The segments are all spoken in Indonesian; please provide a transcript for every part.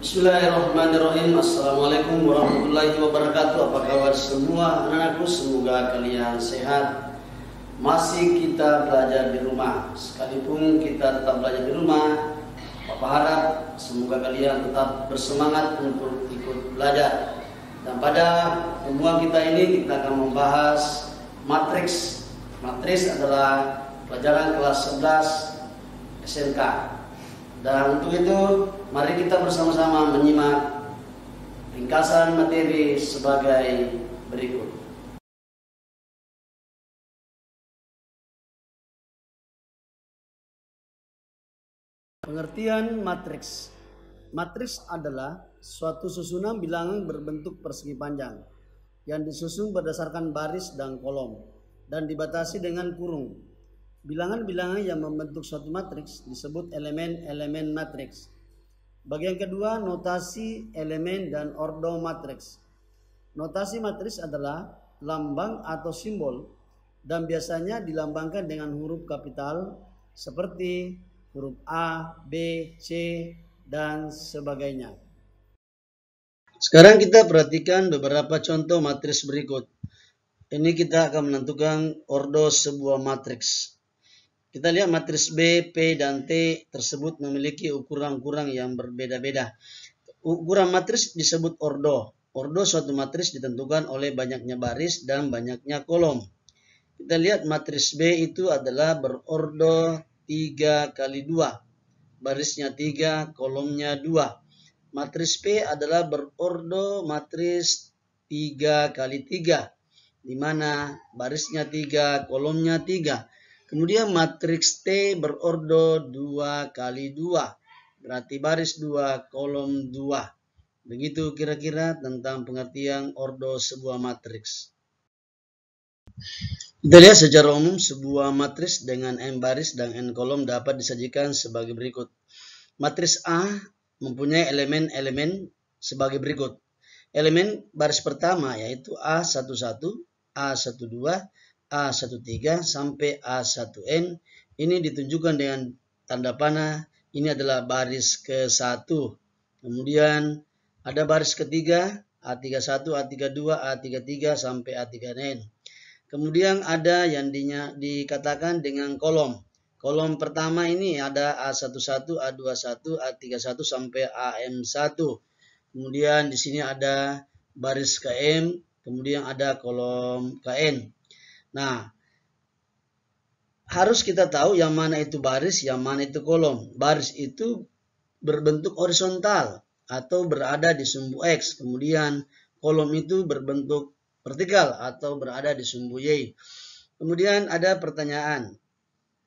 Bismillahirrahmanirrahim. Assalamualaikum warahmatullahi wabarakatuh. Apa kabar semua anak-anakku? Semoga kalian sehat. Masih kita belajar di rumah. Sekalipun kita tetap belajar di rumah, Bapak harap semoga kalian tetap bersemangat untuk ikut belajar. Dan pada pertemuan kita ini kita akan membahas matriks. Matriks adalah pelajaran kelas 11 SMK. Dan untuk itu, mari kita bersama-sama menyimak ringkasan materi sebagai berikut. Pengertian matriks. Matriks adalah suatu susunan bilangan berbentuk persegi panjang yang disusun berdasarkan baris dan kolom dan dibatasi dengan kurung. Bilangan-bilangan yang membentuk suatu matriks disebut elemen-elemen matriks. Bagian kedua, notasi elemen dan ordo matriks. Notasi matriks adalah lambang atau simbol dan biasanya dilambangkan dengan huruf kapital seperti huruf A, B, C, dan sebagainya. Sekarang kita perhatikan beberapa contoh matriks berikut. Ini kita akan menentukan ordo sebuah matriks. Kita lihat matriks B, P, dan T tersebut memiliki ukuran-ukuran yang berbeda-beda. Ukuran matriks disebut ordo. Ordo suatu matriks ditentukan oleh banyaknya baris dan banyaknya kolom. Kita lihat matriks B itu adalah berordo 3 kali 2. Barisnya 3, kolomnya 2. Matriks P adalah berordo matriks 3 kali 3. Di mana barisnya 3, kolomnya 3. Kemudian matriks T berordo 2 kali 2. Berarti baris 2, kolom 2. Begitu kira-kira tentang pengertian ordo sebuah matriks. Kita lihat secara umum sebuah matriks dengan n baris dan n kolom dapat disajikan sebagai berikut. Matriks A mempunyai elemen-elemen sebagai berikut. Elemen baris pertama yaitu A11, A12, A13 sampai A1N. Ini ditunjukkan dengan tanda panah. Ini adalah baris ke-1. Kemudian ada baris ketiga A31, A32, A33 sampai A3N. Kemudian ada yang dikatakan dengan kolom. Kolom pertama ini ada A11, A21, A31 sampai AM1. Kemudian di sini ada baris KM, kemudian ada kolom KN. Nah, harus kita tahu yang mana itu baris, yang mana itu kolom. Baris itu berbentuk horizontal atau berada di sumbu X. Kemudian kolom itu berbentuk vertikal atau berada di sumbu Y. Kemudian ada pertanyaan.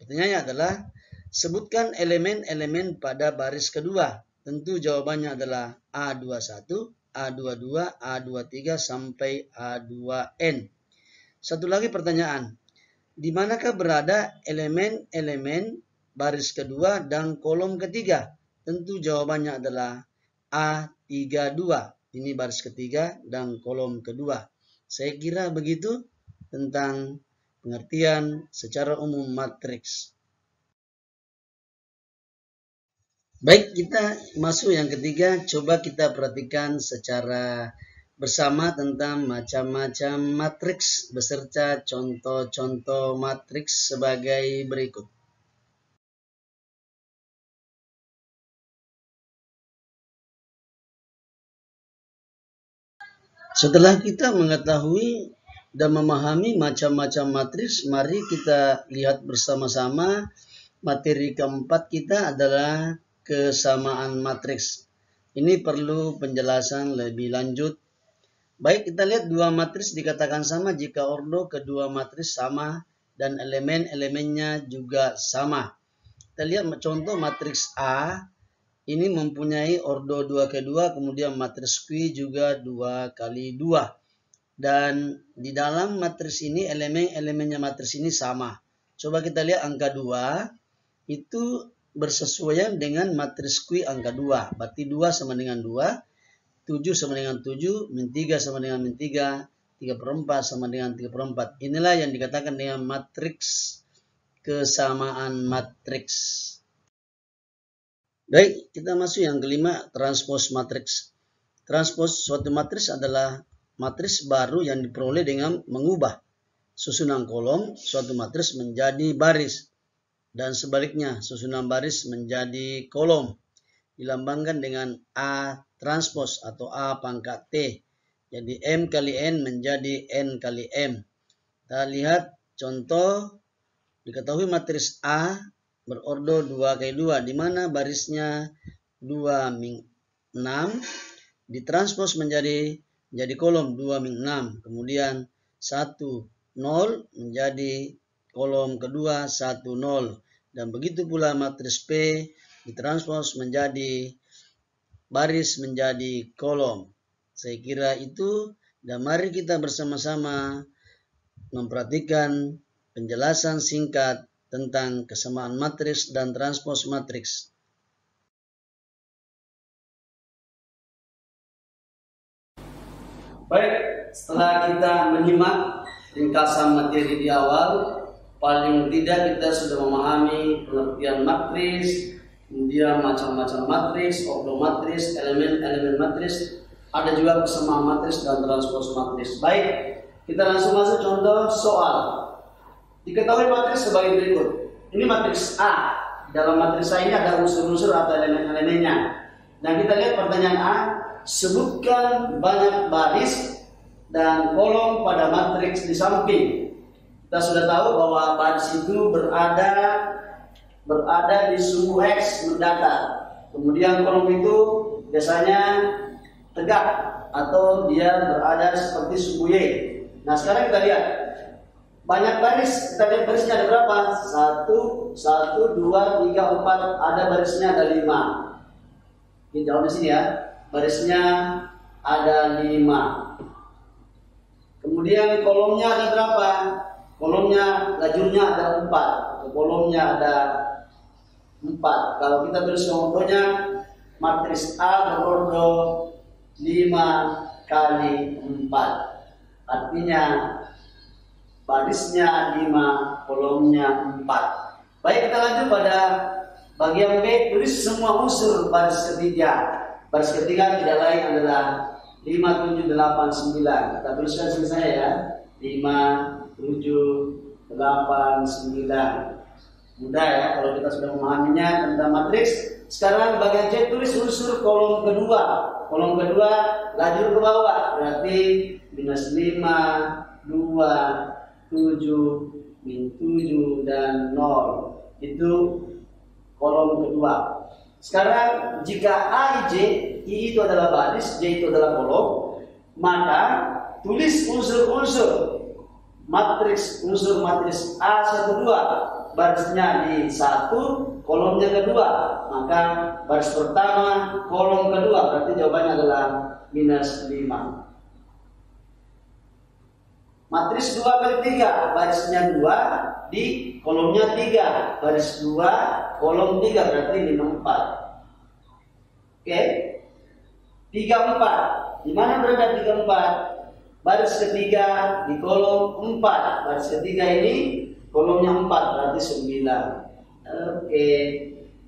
Pertanyaannya adalah, sebutkan elemen-elemen pada baris kedua. Tentu jawabannya adalah A21, A22, A23 sampai A2N. Satu lagi pertanyaan, di manakah berada elemen-elemen baris kedua dan kolom ketiga? Tentu jawabannya adalah A32. Ini baris ketiga dan kolom kedua. Saya kira begitu tentang pengertian secara umum matriks. Baik, kita masuk yang ketiga. Coba kita perhatikan secara bersama tentang macam-macam matriks beserta contoh-contoh matriks sebagai berikut. Setelah kita mengetahui dan memahami macam-macam matriks, mari kita lihat bersama-sama materi keempat kita adalah kesamaan matriks. Ini perlu penjelasan lebih lanjut. Baik, kita lihat dua matriks dikatakan sama jika ordo kedua matriks sama dan elemen-elemennya juga sama. Kita lihat contoh matriks A. Ini mempunyai ordo 2 ke 2, kemudian matriks Q juga 2 kali 2. Dan di dalam matriks ini elemen-elemennya matriks ini sama. Coba kita lihat angka 2 itu bersesuaian dengan matriks Q angka 2. Berarti 2 sama dengan 2. 7 sama dengan 7, min 3 sama dengan min 3, 3/4 sama dengan 3/4. Inilah yang dikatakan dengan matriks kesamaan matriks. Baik, kita masuk yang kelima, transpose matriks. Transpose suatu matriks adalah matriks baru yang diperoleh dengan mengubah susunan kolom suatu matriks menjadi baris dan sebaliknya susunan baris menjadi kolom. Dilambangkan dengan A transpose atau A pangkat T. Jadi M kali N menjadi N kali M. Kita lihat contoh, diketahui matriks A berordo 2 kali 2, di mana barisnya 2 min 6 ditranspos menjadi kolom 2 min 6, kemudian 1 0 menjadi kolom kedua 1 0, dan begitu pula matriks P ditranspos menjadi baris menjadi kolom. Saya kira itu, dan mari kita bersama-sama memperhatikan penjelasan singkat tentang kesamaan matriks dan transpos matriks. Baik, setelah kita menyimak ringkasan materi di awal, paling tidak kita sudah memahami pengertian matriks, kemudian macam-macam matriks, ordo matriks, elemen-elemen matriks, ada juga kesamaan matriks dan transpos matriks. Baik, kita langsung masuk contoh soal. Diketahui matriks sebagai berikut. Ini matriks A. Dalam matriks A ini ada unsur-unsur atau elemen-elemennya. Dan kita lihat pertanyaan A, sebutkan banyak baris dan kolom pada matriks di samping. Kita sudah tahu bahwa baris itu berada di sumbu X mendatar. Kemudian kolom itu biasanya tegak atau dia berada seperti sumbu Y. Nah, sekarang kita lihat banyak baris. Kita lihat barisnya ada berapa? 1, 2, 3, 4. Ada barisnya ada 5. Ini jawab di sini ya. Barisnya ada 5. Kemudian kolomnya ada berapa? Kolomnya, lajurnya ada 4. Kolomnya ada 4. Kalau kita tulis ordonya, matriks A berordo 5 kali 4. Artinya barisnya 5, kolomnya 4. Baik, kita lanjut pada bagian B. Tulis semua unsur baris ketiga. Baris ketiga tidak lain adalah 5, 7, 8, 9. Kita tuliskan sini saya ya. 5, 7, 8, 9. Mudah ya kalau kita sudah memahaminya tentang matriks. Sekarang bagian C, tulis unsur kolom kedua. Kolom kedua lajur ke bawah, berarti minus 5, 2, 7, min 7, dan 0. Itu kolom kedua. Sekarang jika I, J, I itu adalah baris, J itu adalah kolom, maka tulis unsur-unsur matriks, unsur matriks A1, 2, barisnya di 1, kolomnya kedua. Maka baris pertama, kolom kedua, berarti jawabannya adalah minus 5. Matriks 2 kali 3, barisnya 2, di kolomnya 3, baris 2, kolom 3, berarti 5, 4. Oke, 3, 4. Di mana berada 3, 4? Baris ketiga di kolom 4. Baris ketiga ini kolomnya 4, berarti 9. Oke.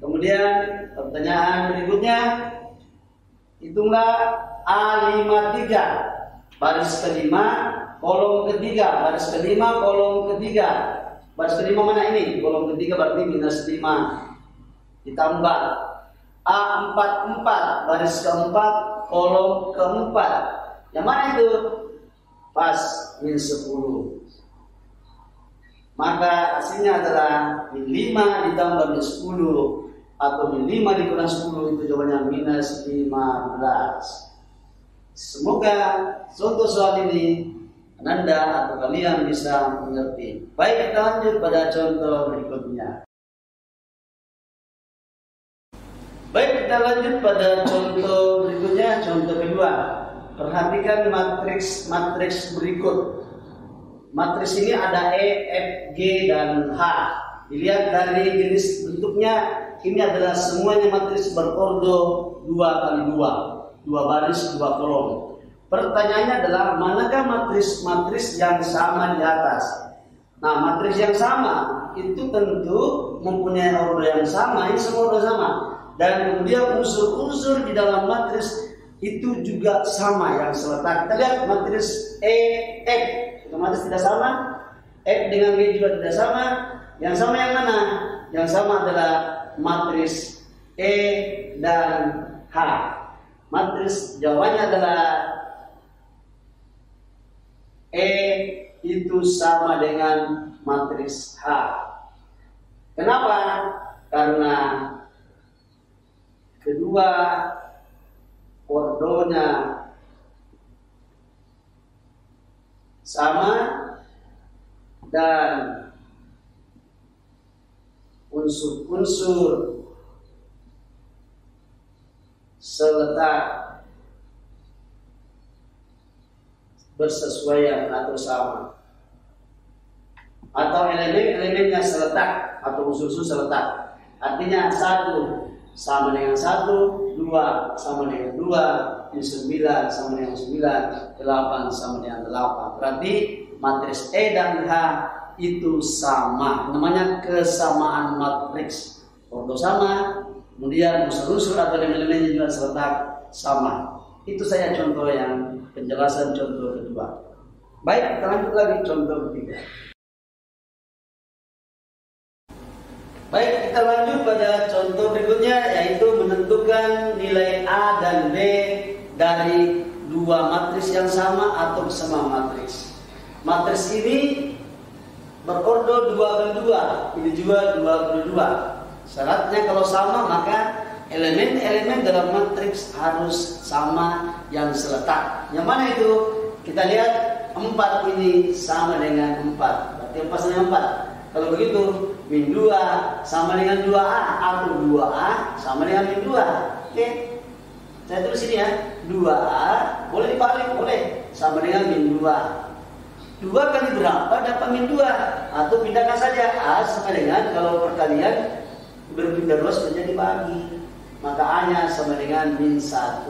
Kemudian pertanyaan berikutnya, hitunglah A53. Baris kelima, kolom ketiga. Baris kelima, kolom ketiga. Baris kelima mana ini? Kolom ketiga berarti minus 5. Ditambah A44, baris keempat, kolom keempat. Yang mana itu? Pas, min 10. Maka hasilnya adalah min 5 ditambah min 10, atau min 5 dikurang 10, itu jawabannya minus 15. Semoga contoh soal ini Anda atau kalian bisa mengerti. Baik, kita lanjut pada contoh berikutnya. Baik, kita lanjut pada contoh berikutnya, contoh kedua. Perhatikan matriks berikut. Matriks ini ada E, F, G, dan H. Dilihat dari jenis bentuknya, ini adalah semuanya matriks berordo 2 kali 2. 2 baris, 2 kolom. Pertanyaannya adalah, manakah matriks yang sama di atas? Nah, matriks yang sama itu tentu mempunyai ordo yang sama. Ini semua ordo sama. dan kemudian unsur-unsur di dalam matris itu juga sama yang seletak. Kita lihat matris E, F, otomatis tidak sama. F dengan G juga tidak sama. Yang sama yang mana? Yang sama adalah matris E dan H. Matris jawabannya adalah E itu sama dengan matris H. Kenapa? Karena kedua ordonya sama dan unsur-unsur seletak bersesuaian atau sama, atau elemen-elemennya seletak atau unsur-unsur seletak. Artinya 1 sama dengan 1, 2 sama dengan 2, 9 sama dengan 9, 8 sama dengan 8. Berarti matris E dan H itu sama. Namanya kesamaan matriks. Ordo sama, kemudian unsur-unsur atau elemen-elemennya juga seletak sama. Itu saya contoh yang penjelasan contoh kedua. Baik, kita lanjut lagi contoh ketiga. Baik, kita lanjut pada contoh berikutnya, yaitu menentukan nilai A dan B dari dua matris yang sama atau kesamaan matriks. Matriks ini berordo 2 kali 2, ini juga 2 kali 2. Syaratnya kalau sama maka elemen-elemen dalam matriks harus sama yang seletak. Yang mana itu? Kita lihat 4 ini sama dengan 4. Berarti 4 sama dengan 4. Kalau begitu, min 2 sama dengan 2A atau 2A sama dengan min 2. Oke. Saya tulis sini ya. 2A boleh dibalik, boleh. Sama dengan min 2. 2 kali berapa dapat min 2? Atau pindahkan saja. A sama dengan, kalau perkalian berpindah luas menjadi bagi, maka A-nya sama dengan min 1.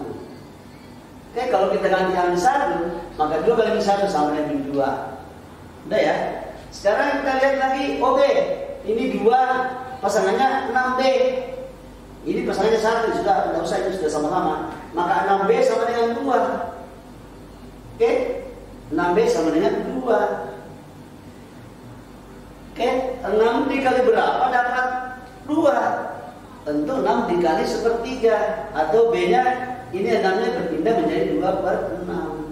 Oke, kalau kita ganti A min 1, maka 2 kali min 1 sama dengan min 2. Udah ya? Sekarang kita lihat lagi OB. Ini 2 pasangannya 6B. Ini pasangannya 1, sudah tidak usah, itu sudah sama-sama. Maka 6B sama dengan 2. Oke? 6B sama dengan 2. Oke, 6 dikali berapa dapat 2? Tentu 6 dikali 1/3. Atau B-nya ini 6-nya berpindah menjadi 2/6.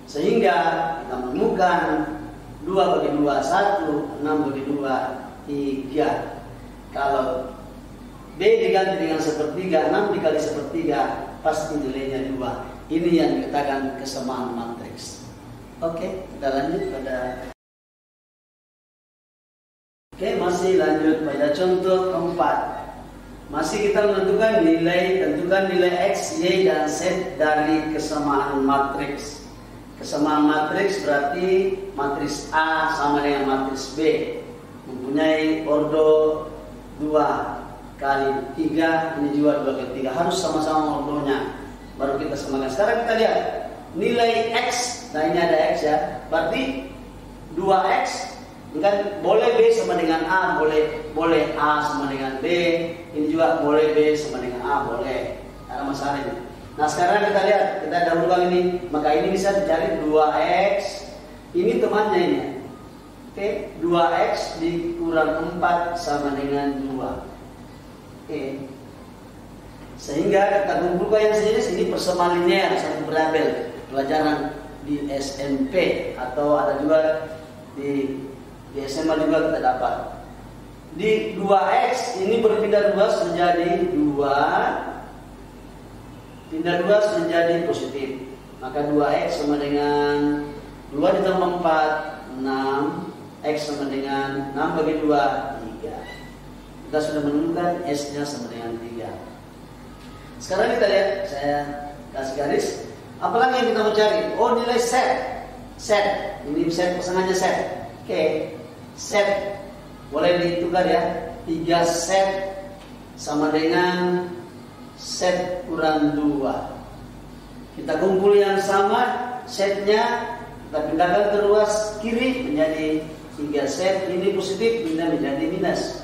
Sehingga kita menemukan 2 bagi 2 1, 6 bagi 2 3. Kalau B diganti dengan 1/3, 6 dikali 1/3, pasti nilainya 2. Ini yang dikatakan kesamaan matriks. Oke, kita lanjut pada. Oke, masih lanjut pada contoh keempat. Masih kita tentukan nilai X, Y, dan Z dari kesamaan matriks. Kesamaan matriks berarti matriks A sama dengan matriks B, mempunyai ordo 2 kali 3, ini juga 2 kali 3, harus sama-sama ordonya, baru kita samakan. Sekarang kita lihat nilai X, nah ini ada X ya, berarti 2X, kan boleh B sama dengan A, boleh A sama dengan B, ini juga boleh B sama dengan A, boleh, tidak ada masalah ini. Nah sekarang kita lihat, kita dahulukan ini, maka ini bisa dicari 2X, ini temannya ini. Oke, 2X dikurang 4 sama dengan 2. Oke. Sehingga kita kumpulkan yang sejenis ini persamaan linear, satu variabel pelajaran di SMP atau ada juga di SMA juga kita dapat. Di 2X ini berpindah luas menjadi 2, pindah luas menjadi positif, maka 2X sama dengan 2 ditambah 4, 6. X sama dengan 6 bagi 2, 3. Kita sudah menemukan S-nya sama dengan 3. Sekarang kita lihat, saya kasih garis. Apalagi yang kita mau cari? Oh, nilai Z. Ini Z, pasangannya Z. Oke, Z boleh ditukar ya. 3Z sama dengan Z kurang 2. Kita kumpul yang sama, Z-nya kita pindahkan ke ruas kiri menjadi 3Z, ini positif, pindah menjadi minus.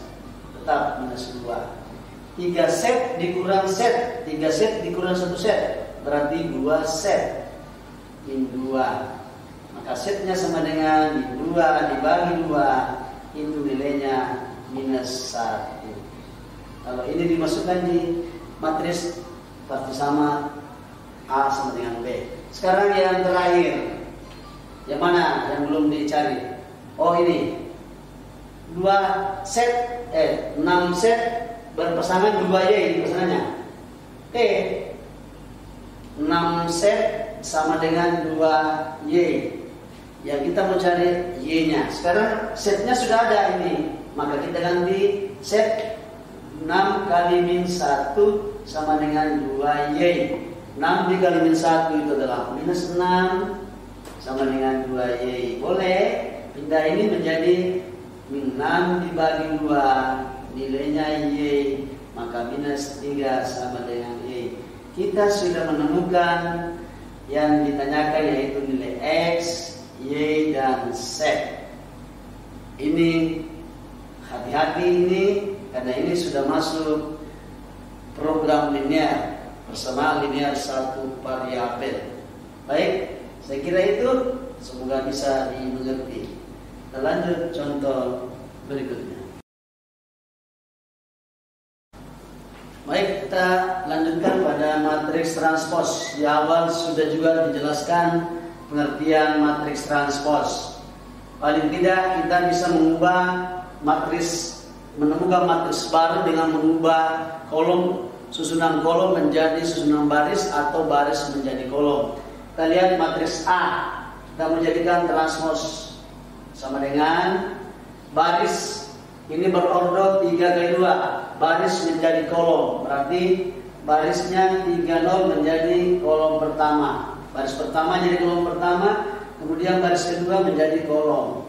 tetap minus 2. 3 set dikurang set, 3 set dikurang 1 set, berarti 2 set min 2. Maka setnya sama dengan min 2 dibagi 2, itu nilainya minus 1. Kalau ini dimasukkan di matris pasti sama A sama dengan B. Sekarang yang terakhir, yang mana yang belum dicari? Oh ini 6 set berpasangan 2Y pasangannya. 6 set sama dengan 2Y. Yang kita mau cari Y-nya. Sekarang setnya sudah ada ini, maka kita ganti set 6 kali min 1 sama dengan 2Y. 6 dikali min 1 itu adalah minus 6 sama dengan 2Y. Boleh pindah ini menjadi min 6 dibagi 2, nilainya Y, maka minus 3 sama dengan Y. Kita sudah menemukan yang ditanyakan, yaitu nilai X, Y, dan Z. Ini hati-hati ini, karena ini sudah masuk program linear, persamaan linear satu variabel. Baik, saya kira itu semoga bisa dimengerti. Kita lanjut contoh berikutnya. Baik, kita lanjutkan pada matriks transpos. Di awal sudah juga dijelaskan pengertian matriks transpos. Paling tidak kita bisa mengubah matriks, menemukan matriks baru dengan mengubah kolom, susunan kolom menjadi susunan baris atau baris menjadi kolom. Kita lihat matriks A, kita menjadikan transpos sama dengan baris ini berordo 3 kali 2, baris menjadi kolom, berarti barisnya 30 menjadi kolom pertama, baris pertama jadi kolom pertama, kemudian baris kedua menjadi kolom,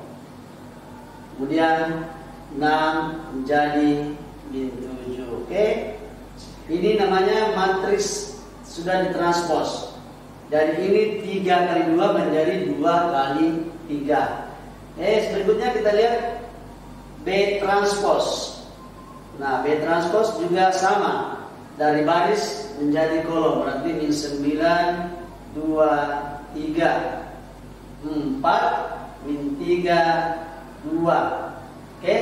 kemudian 6 menjadi min 7. Oke, ini namanya matriks sudah ditranspos. Dari ini 3 kali 2 menjadi 2 kali 3. Berikutnya kita lihat B transpos. Nah, B transpos juga sama, dari baris menjadi kolom, berarti min 9, 2, 3, 4, min 3, 2. Oke,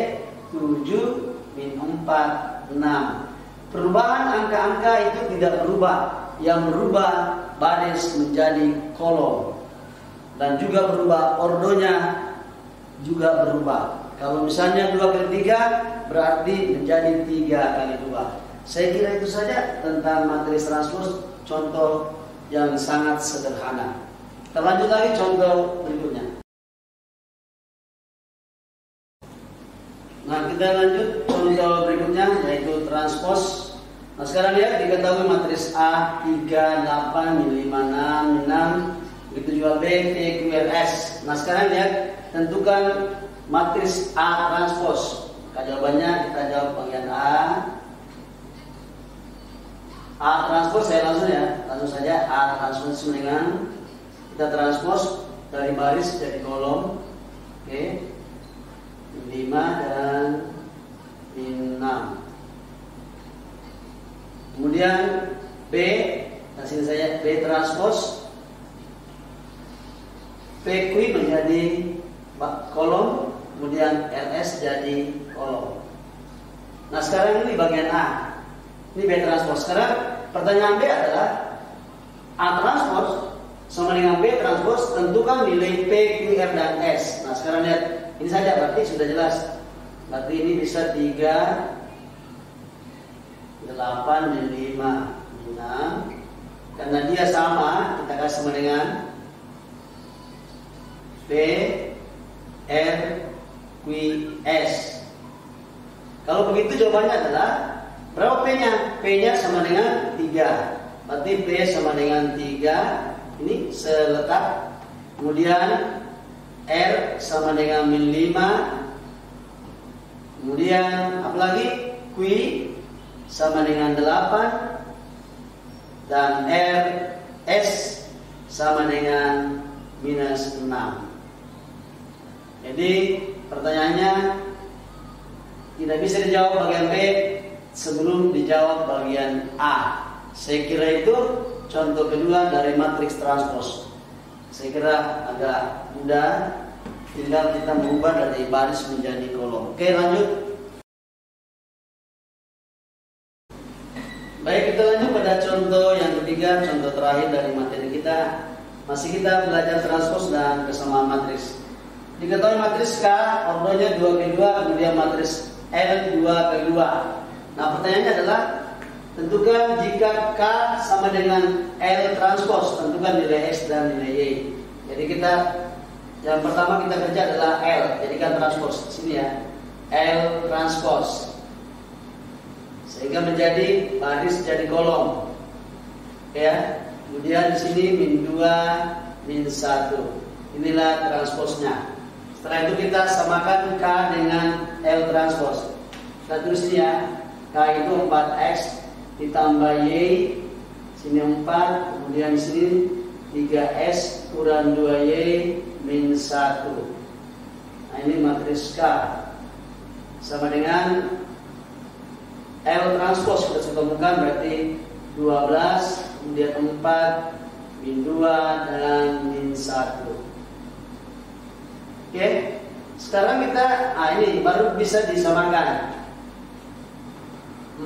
7, min 4, 6. Perubahan angka-angka itu tidak berubah. Yang berubah baris menjadi kolom, dan juga berubah ordonya juga berubah. Kalau misalnya 2 kali 3 berarti menjadi 3 kali 2. Saya kira itu saja tentang matriks transpos, contoh yang sangat sederhana. Kita lanjut lagi contoh berikutnya. Nah, kita lanjut contoh berikutnya, yaitu transpos. Nah, sekarang lihat, diketahui matriks A 3, 8, min 5, 6, min 6, begitu juga B, T, Q, R, S. Nah, sekarang lihat, tentukan matriks A transpos. Jawabannya kita jawab bagian A. A transpos, saya langsung saja A transpos dengan kita transpos dari baris jadi kolom. Oke, min 5 dan min 6. Kemudian B, di sini saya B transpos, PQ menjadi kolom, kemudian RS jadi kolom. Nah, sekarang ini bagian A, ini B transpos. Sekarang pertanyaan B adalah A transpos sama dengan B transpos, tentukan nilai P, Q, R, dan S. Nah, sekarang lihat, ini saja berarti sudah jelas. Berarti ini bisa 3, 8, min 5, min 6. Karena dia sama, kita kasih sama dengan P, R, Q, S. Kalau begitu jawabannya adalah berapa P-nya? P-nya sama dengan 3. Berarti P sama dengan 3. Ini seletak. Kemudian R sama dengan min 5. Kemudian apalagi? Q sama dengan 8. Dan R, S sama dengan minus 6. Jadi pertanyaannya, tidak bisa dijawab bagian B sebelum dijawab bagian A. Saya kira itu contoh kedua dari matriks transpos. Saya kira agak mudah, tinggal kita mengubah dari baris menjadi kolom. Oke, lanjut. Baik, kita lanjut pada contoh yang ketiga, contoh terakhir dari materi kita. Masih kita belajar transpos dan kesamaan matriks. Diketahui matriks K ordonya 2 ke 2, kemudian matriks L 2 ke 2. Nah, pertanyaannya adalah tentukan jika K sama dengan L transpos, tentukan nilai X dan nilai Y. Jadi yang pertama kita kerja adalah L, jadikan transpos sini ya, L transpos, sehingga menjadi baris jadi kolom, ya. Kemudian di sini min 2 min 1, inilah transposnya. Setelah itu kita samakan K dengan L transpos. Kita tulis ini ya, K itu 4X ditambah Y, sini 4, kemudian di sini 3S kurang 2Y min 1. Nah, ini matriks K sama dengan L transpos kita temukan, berarti 12, kemudian 4 min 2 dan min 1. Oke, sekarang kita ini baru bisa disamakan.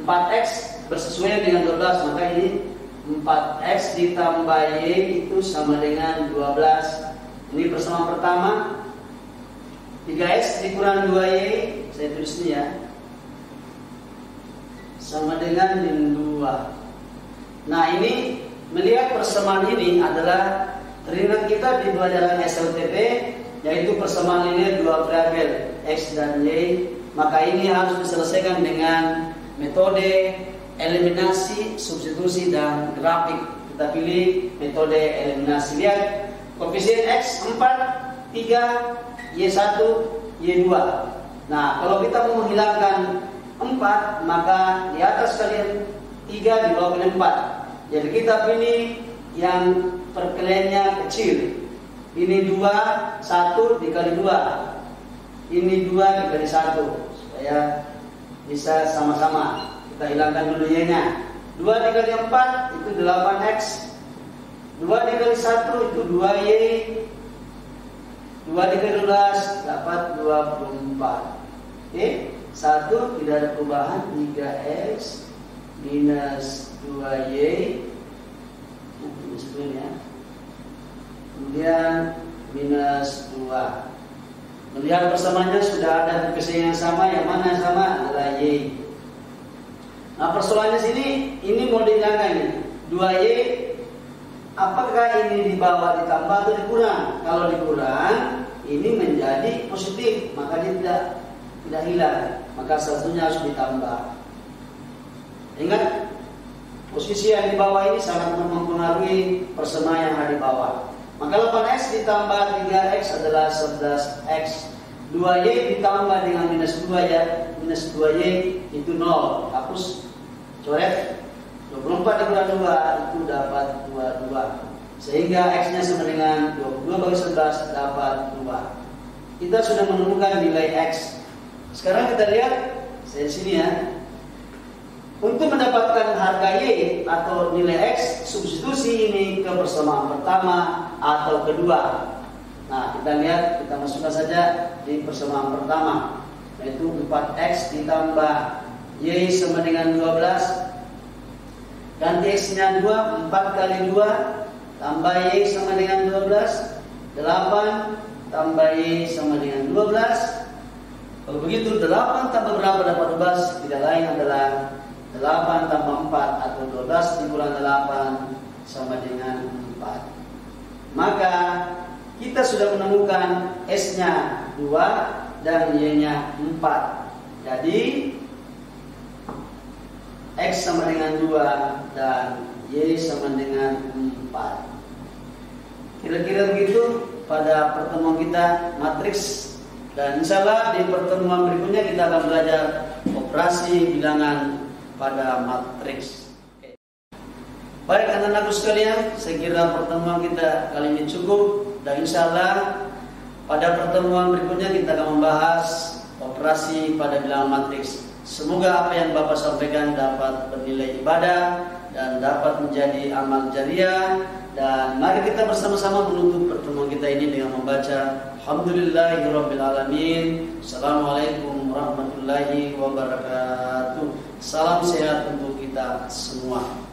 4X bersesuaian dengan 12, maka ini 4X ditambah Y itu sama dengan 12. Ini persamaan pertama. 3X dikurang 2Y, saya tulis ini ya, sama dengan min 2. Nah, ini melihat persamaan ini adalah teringat kita di pelajaran SLTP, yaitu persamaan linear dua variabel X dan Y. Maka ini harus diselesaikan dengan metode eliminasi, substitusi, dan grafik. Kita pilih metode eliminasi. Lihat, koefisien X 4, 3, Y1, Y2. Nah, kalau kita mau menghilangkan 4, maka di atas kalian 3, di bawah kalian 4. Jadi kita pilih yang perkaliannya kecil. Ini 2, 1 dikali 2. Ini 2 dikali 1. Supaya bisa sama-sama. Kita hilangkan dulu Y-nya. 2 dikali 4 itu 8X. 2 dikali 1 itu 2Y. 2 dikali 12 dapat 24. Oke, 1 tidak ada perubahan, 3X minus 2Y. Ya. Kemudian minus 2. Melihat persamaannya sudah ada koefisien yang sama, yang mana yang sama adalah Y. Nah, persoalannya sini ini mau dihilangkan 2Y, apakah ini di bawah ditambah atau dikurang? Kalau dikurang, ini menjadi positif, maka dia tidak hilang, maka satunya harus ditambah. Ingat, posisi yang di bawah ini sangat mempengaruhi persamaan yang ada di bawah. Maka 8X ditambah 3X adalah 11X. 2Y ditambah dengan minus 2 ya, minus 2Y itu 0. Hapus, coret. 24 dikurang 2 itu dapat 22. Sehingga X-nya sama dengan 22 bagi 11 dapat 2. Kita sudah menemukan nilai X. Sekarang kita lihat, saya di sini ya. Untuk mendapatkan harga Y atau nilai X, substitusi ini ke persamaan pertama atau kedua. Nah, kita lihat, kita masukkan saja di persamaan pertama, yaitu 4X ditambah Y sama dengan 12. Ganti X-nya 2, 4 kali 2 tambah Y sama dengan 12, 8 tambah Y sama dengan 12. Kalau begitu 8 tambah berapa dapat 12? Tidak lain adalah 8 tambah 4 atau 12 dikurang 8 sama dengan 4. Maka kita sudah menemukan S-nya 2 dan Y-nya 4. Jadi X sama dengan 2 dan Y sama dengan 4. Kira-kira begitu pada pertemuan kita matriks. Dan insya Allah di pertemuan berikutnya kita akan belajar operasi bilangan pada matriks. Baik anak-anakku sekalian, saya kira pertemuan kita kali ini cukup. Dan insya Allah pada pertemuan berikutnya kita akan membahas operasi pada bilangan matriks. Semoga apa yang Bapak sampaikan dapat bernilai ibadah dan dapat menjadi amal jariah. Dan mari kita bersama-sama menutup pertemuan kita ini dengan membaca Alhamdulillahirrabbilalamin. Assalamualaikum warahmatullahi wabarakatuh. Salam sehat untuk kita semua.